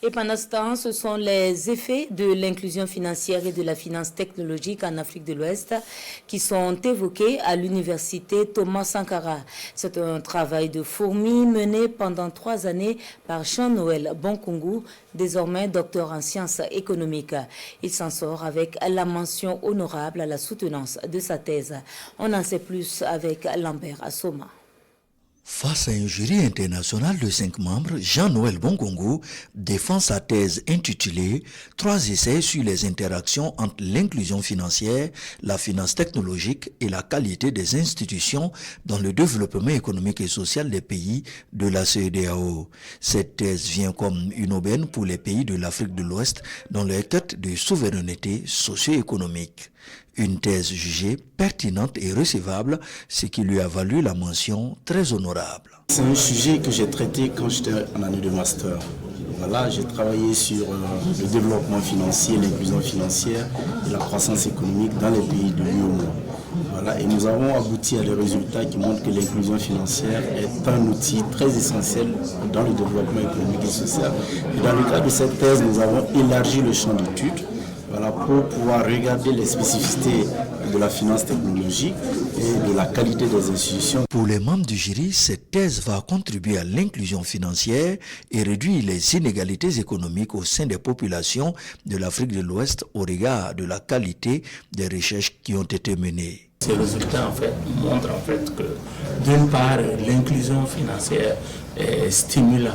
Et pendant ce temps, ce sont les effets de l'inclusion financière et de la finance technologique en Afrique de l'Ouest qui sont évoqués à l'université Thomas Sankara. C'est un travail de fourmi mené pendant 3 années par Jean-Noël Bonkungu, désormais docteur en sciences économiques. Il s'en sort avec la mention honorable à la soutenance de sa thèse. On en sait plus avec Lambert Assoma. Face à un jury international de 5 membres, Jean-Noël Bonkungu défend sa thèse intitulée « 3 essais sur les interactions entre l'inclusion financière, la finance technologique et la qualité des institutions dans le développement économique et social des pays de la CEDEAO ». Cette thèse vient comme une aubaine pour les pays de l'Afrique de l'Ouest dans leur quête de souveraineté socio-économique. Une thèse jugée pertinente et recevable, ce qui lui a valu la mention très honorable. C'est un sujet que j'ai traité quand j'étais en année de master. Voilà, j'ai travaillé sur le développement financier, l'inclusion financière et la croissance économique dans les pays de l'UEMOA. Voilà, et nous avons abouti à des résultats qui montrent que l'inclusion financière est un outil très essentiel dans le développement économique et social. Et dans le cadre de cette thèse, nous avons élargi le champ d'études. Voilà, pour pouvoir regarder les spécificités de la finance technologique et de la qualité des institutions. Pour les membres du jury, cette thèse va contribuer à l'inclusion financière et réduire les inégalités économiques au sein des populations de l'Afrique de l'Ouest au regard de la qualité des recherches qui ont été menées. Ces résultats montrent que d'une part l'inclusion financière stimule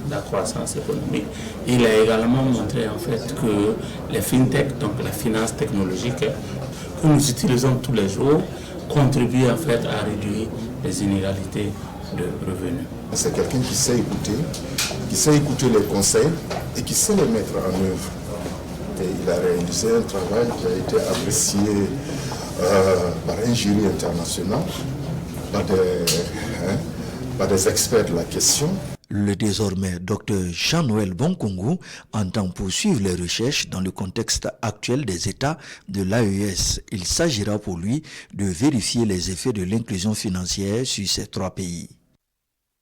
la croissance économique. Il a également montré que les fintech, donc la finance technologique que nous utilisons tous les jours, contribuent à réduire les inégalités de revenus. C'est quelqu'un qui sait écouter les conseils et qui sait les mettre en œuvre. Et il a réalisé un travail qui a été apprécié par un jury international, par des experts de la question. Le désormais docteur Jean-Noël Bonkungu entend poursuivre les recherches dans le contexte actuel des États de l'AES. Il s'agira pour lui de vérifier les effets de l'inclusion financière sur ces 3 pays.